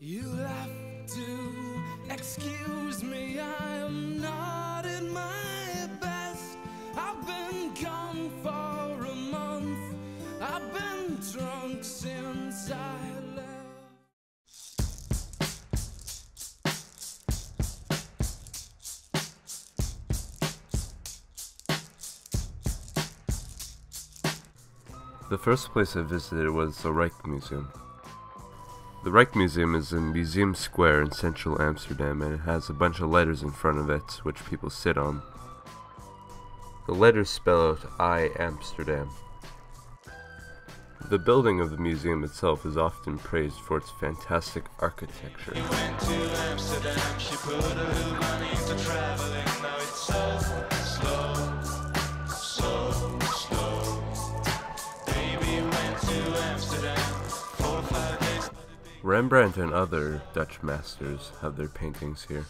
You'll have to excuse me, I am not in my best. I've been gone for a month, I've been drunk since I left. The first place I visited was the Reich Museum. The Reich Museum is in Museum Square in central Amsterdam, and it has a bunch of letters in front of it which people sit on. The letters spell out I Amsterdam. The building of the museum itself is often praised for its fantastic architecture. She went to Amsterdam, she put a little money into traveling. Now it's so slow, so slow. Baby went to Amsterdam 4 or 5 days. Rembrandt and other Dutch masters have their paintings here.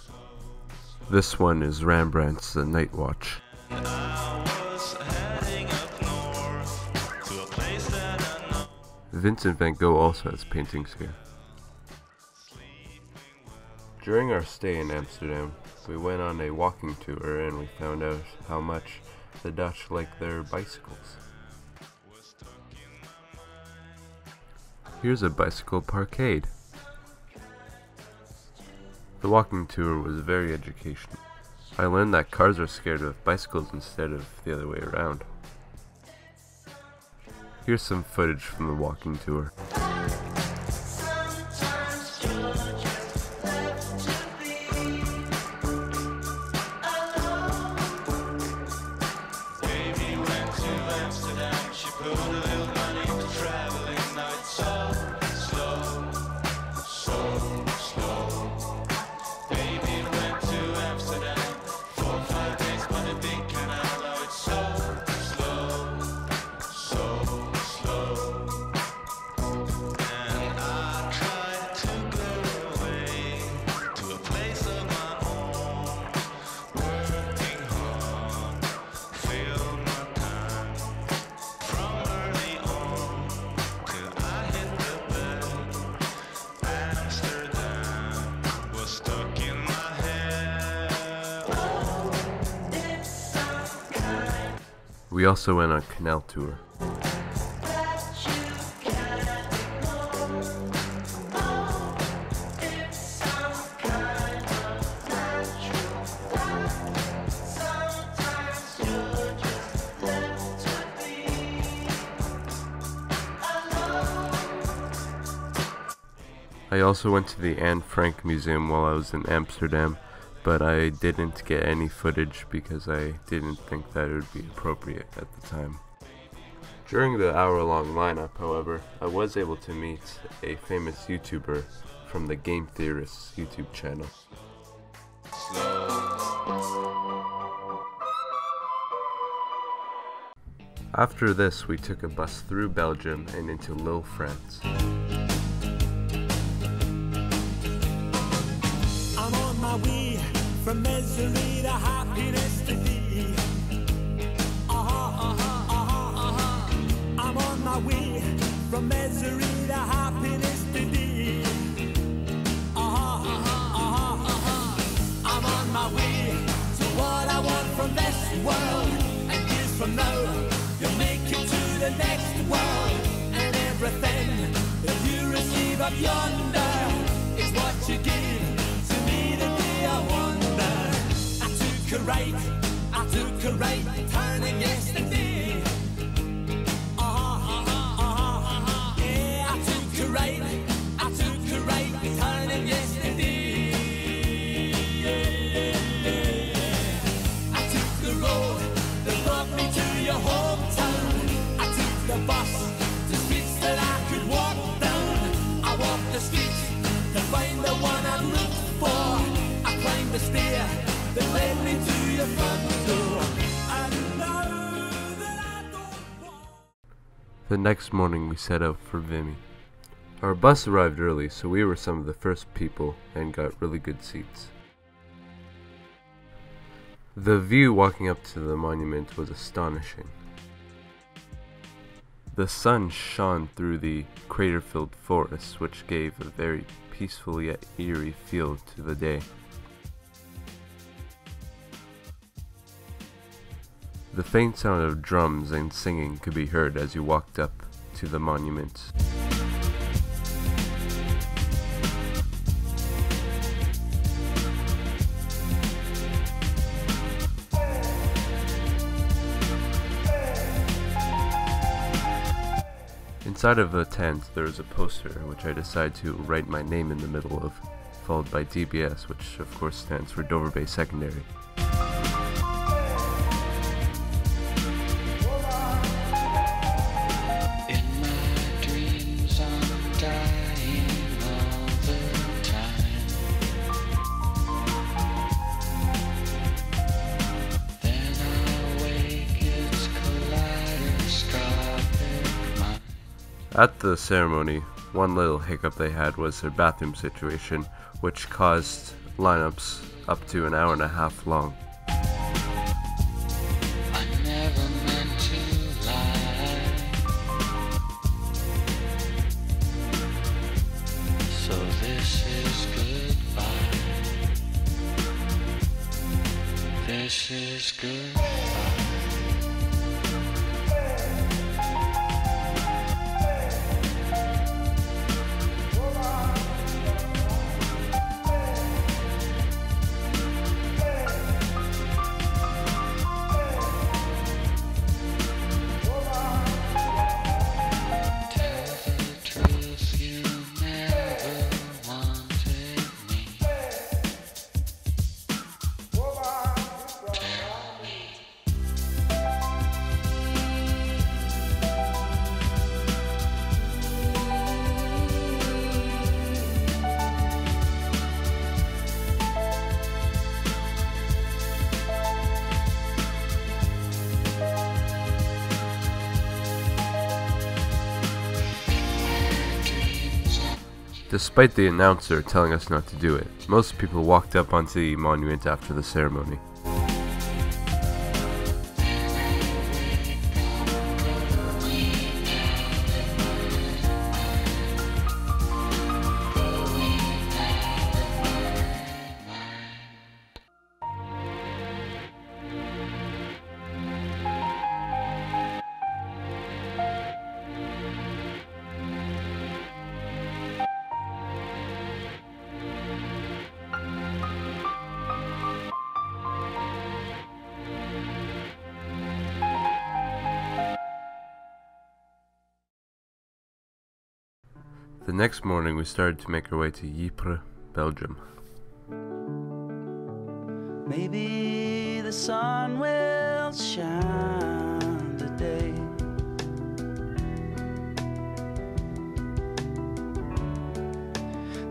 This one is Rembrandt's The Night Watch. I was heading up north to a place that I know. Vincent van Gogh also has paintings here. During our stay in Amsterdam, we went on a walking tour and we found out how much the Dutch like their bicycles. Here's a bicycle parkade. The walking tour was very educational. I learned that cars are scared of bicycles instead of the other way around. Here's some footage from the walking tour. Baby went to Amsterdam, she put a little money into traveling. Now it's so slow, so slow. Baby went to Amsterdam 4 or 5 days by the big canal. Now it's so slow, so slow. And I tried to go away to a place of my own, working hard, fill my time from early on till I hit the bed. Amsterdam was stuck in my head. We also went on a canal tour. I also went to the Anne Frank Museum while I was in Amsterdam, but I didn't get any footage because I didn't think that it would be appropriate at the time. During the hour-long lineup, however, I was able to meet a famous YouTuber from the Game Theorists YouTube channel. After this, we took a bus through Belgium and into Lille, France. I'm on my way from misery to happiness to thee. I'm on my way from misery to happiness to thee. I'm on my way to what I want from this world. And years from now, you'll make it to the next world. And everything that you receive up yonder is what you give to me the day I wonder. I took a right turning yesterday. Yeah, I took a right turning yesterday. I took the road that brought me to your hometown. I took the bus to streets that I could walk down. I walked the streets to find the one I looked for. I climbed the stair that led me to your front door. I know that I don't want. The next morning we set out for Vimy. Our bus arrived early, so we were some of the first people and got really good seats. The view walking up to the monument was astonishing. The sun shone through the crater-filled forest, which gave a very peaceful yet eerie feel to the day. The faint sound of drums and singing could be heard as you walked up to the monument. Inside of the tent there is a poster which I decided to write my name in the middle of, followed by DBS, which of course stands for Dover Bay Secondary. At the ceremony, one little hiccup they had was their bathroom situation, which caused lineups up to an hour and a half long. I never meant to lie. So this is goodbye. This is goodbye. Despite the announcer telling us not to do it, most people walked up onto the monument after the ceremony. The next morning we started to make our way to Ypres, Belgium. Maybe the sun will shine today.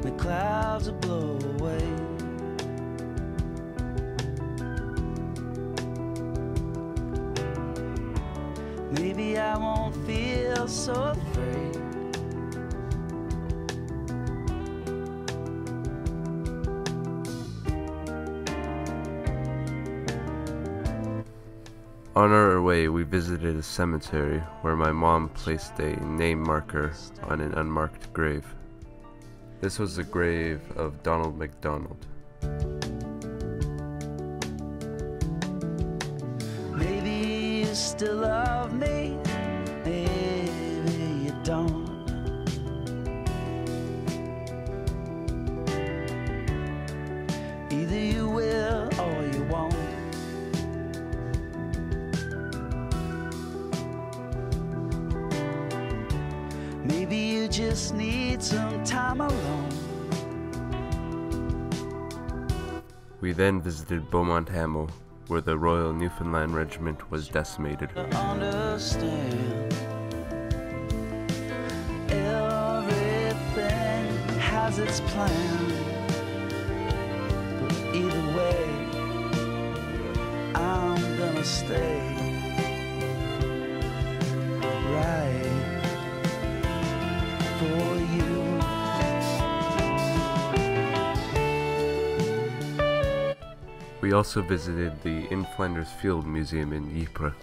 The clouds will blow away. Maybe I won't feel so afraid. On our way, we visited a cemetery where my mom placed a name marker on an unmarked grave. This was the grave of Donald MacDonald. Maybe you still love me, maybe you don't. Either you will or you won't. Maybe you just need some time alone. We then visited Beaumont Hamel, where the Royal Newfoundland Regiment was decimated. To understand, everything has its plan. But either way, I'm gonna stay right for you. We also visited the In Flanders Field Museum in Ypres.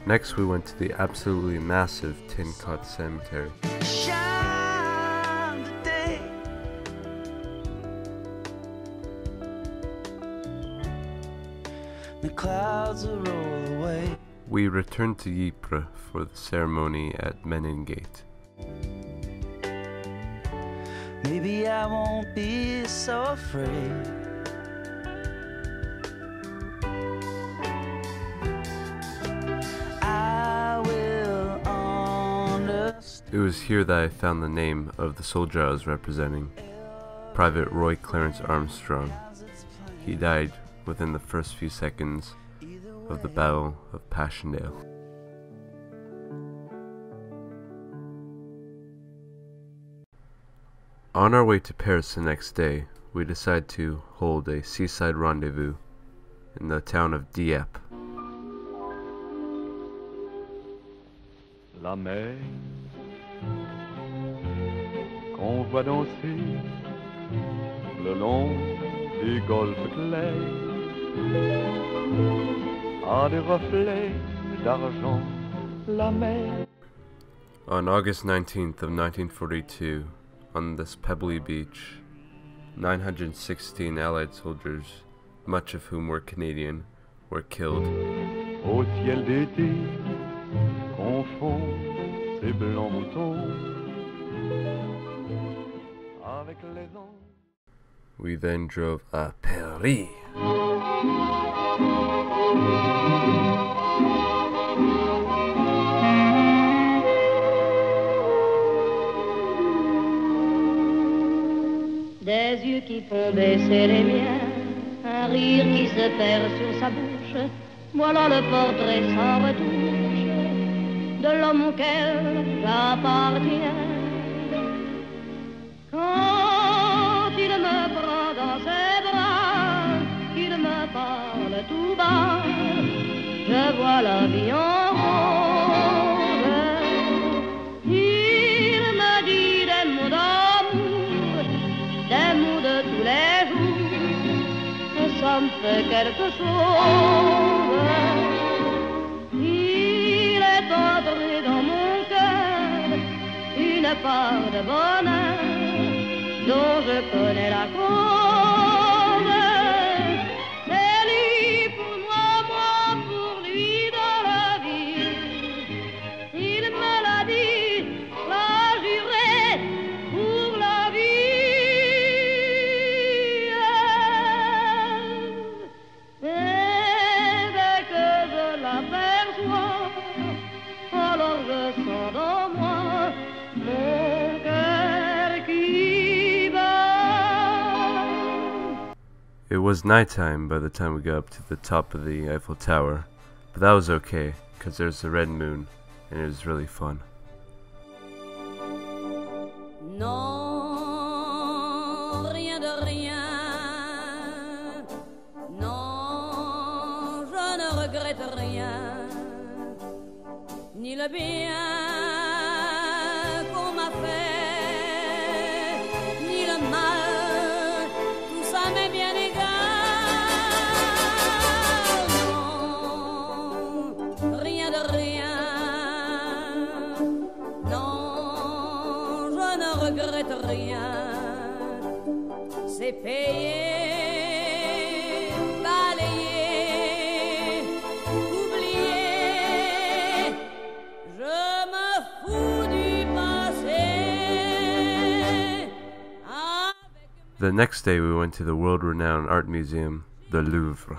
Next, we went to the absolutely massive Tin Cot Cemetery. Shine today. The clouds will roll away. We returned to Ypres for the ceremony at Meningate. Maybe I won't be so afraid. I will understand. It was here that I found the name of the soldier I was representing, Private Roy Clarence Armstrong. He died within the first few seconds of the Battle of Passchendaele. On our way to Paris the next day, we decided to hold a seaside rendezvous in the town of Dieppe. La mer qu'on voit danser le long des golfes clairs a des reflets d'argent. La mer. On August 19th of 1942, on this pebbly beach, 916 Allied soldiers, much of whom were Canadian, were killed. Au ciel d'été confond ces blancs moutons avec les anges. We then drove à Paris. Des yeux qui font baisser les miens, un rire qui se perd sur sa bouche, voilà le portrait sans retouche de l'homme auquel j'appartiens. Quand il me prend dans ses bras, qu'il me parle tout bas, je vois la vie en rose. Il me dit des mots d'amour, des mots de tous les jours, et ça me fait quelque chose. Il est entré dans mon cœur une part de bonheur dont je connais la cause. C'est lui pour moi, moi pour lui dans la vie. Il me l'a dit, l'a juré pour la vie. Et dès que je l'aperçois, alors je sens dans moi mon cœur qui bat. It was nighttime by the time we got up to the top of the Eiffel Tower, but that was okay, because there's a red moon, and it was really fun. Non, rien de rien. Non, je ne regrette rien. Ni le bien qu'on m'a fait, ni le mal, tout ça m'est bien égal. Non, rien de rien. Non, je ne regrette rien. C'est payé, balayé, oublié. Je me fous du passé. The next day we went to the world-renowned art museum, the Louvre.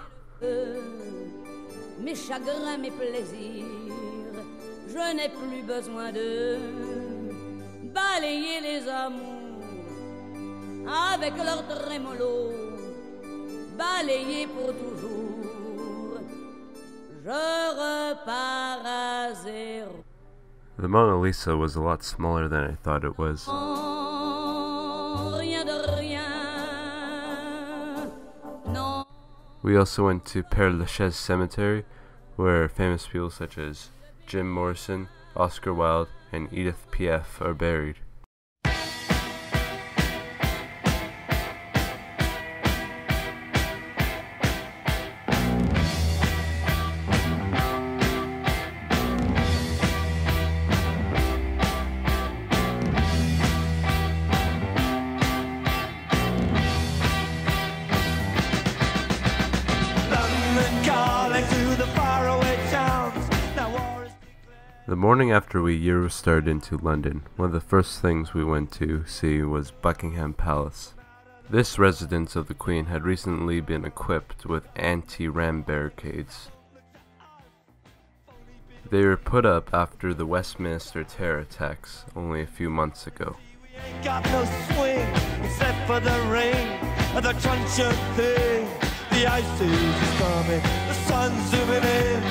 Mes chagrins, mes plaisirs, je n'ai plus besoin de balayer les amours avec leur trémolo, balayer pour toujours. Je repars à zéro. The Mona Lisa was a lot smaller than I thought it was. Rien de rien. Non. We also went to Père Lachaise Cemetery, where famous people such as Jim Morrison, Oscar Wilde, and Edith Piaf are buried. The morning after we Eurostarred into London, one of the first things we went to see was Buckingham Palace. This residence of the Queen had recently been equipped with anti-ram barricades. They were put up after the Westminster terror attacks only a few months ago. We ain't got no swing except for the rain and the truncheon thing. The ice is coming, the sun's zooming in.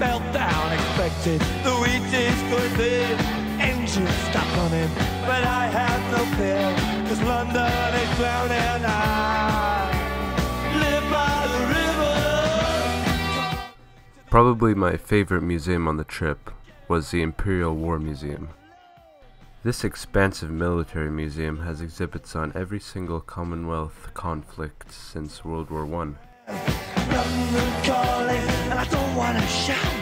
Meltdown expected, the wheat is good big. Engines stop running, but I have no fear, 'cause London is drowning. I live by the river. Probably my favorite museum on the trip was the Imperial War Museum. This expansive military museum has exhibits on every single Commonwealth conflict since World War I. London calling, and I don't want to shout,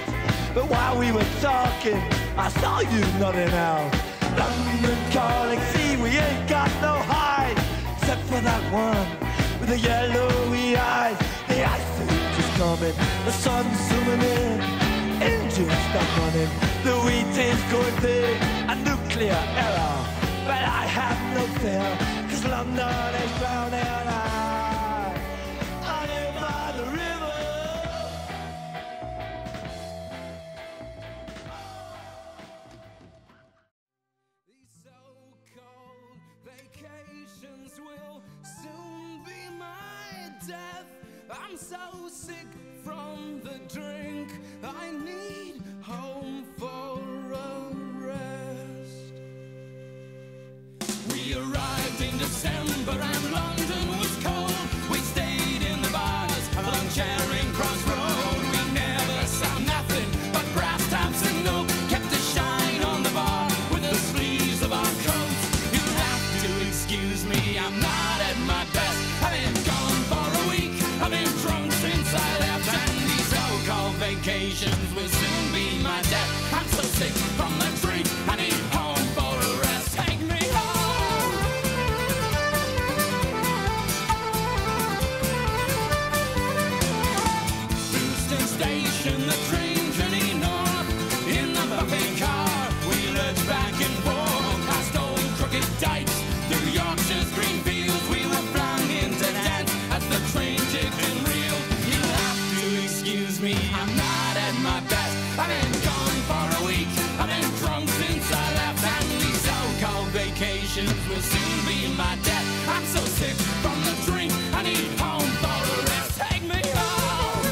but while we were talking, I saw you nodding out. London calling, see we ain't got no hide, except for that one with the yellowy eyes. The ice age is coming, the sun's zooming in, engines stop running, the wheat is going big, a nuclear error, but I have no fear, 'cause London is drowning. I live by the river. These so-called vacations will soon be my death. I'm so sick from the drink. I need home for a rest. We arrived in December and London was cold. We stayed in the bars along Charing Cross Road. We never saw nothing but brass taps and no kept the shine on the bar with the sleeves of our coats. You'll have to excuse me, I'm not at my best. I've been gone for a week, I've been drunk since I left, and these so-called vacations will soon be my death. I'm so sick from the drink, I need home for a rest. Take me home. Euston Station, the train journey north. In the buffet car, we lurched back and forth past old crooked dikes, through Yorkshire's green fields. We were flung into dance as the train jigged and reeled. You'll have to excuse me, I'm not at my best. I've been gone for a week, I've been drunk since I left, and these so-called vacations will soon be my death. I'm so sick from the drink, I need home for a rest. Take me home.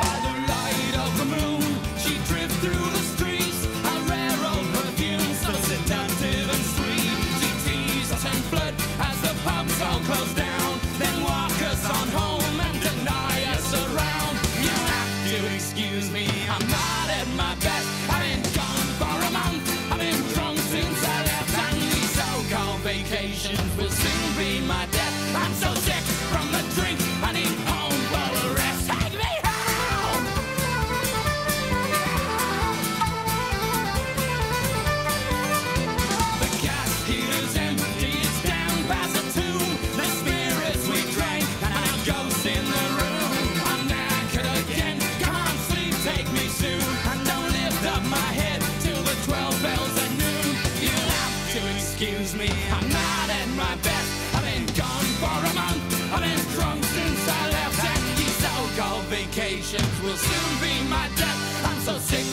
By the light of the moon, she drifts through the streets, a rare old perfume, so seductive and sweet. She teased us and flirt as the pubs all close down, then walk us on home and deny us around. You have to excuse me, I'm not at my best. I've been gone for a month, I've been drunk since I left, and these so-called vacations will soon be my death. I'm so sick from the drink, I need home for a rest. Take me home. The gas heater's empty, it's down past the tomb. The spirits we drank and our ghosts in the room. I'm knackered again, come on sleep, take me soon, and don't lift up my head till the 12 bells at noon. You'll have to excuse me, I'm not at my best. I've been gone for a month, I've been drunk since I left, and these so-called vacations will soon be my death. I'm so sick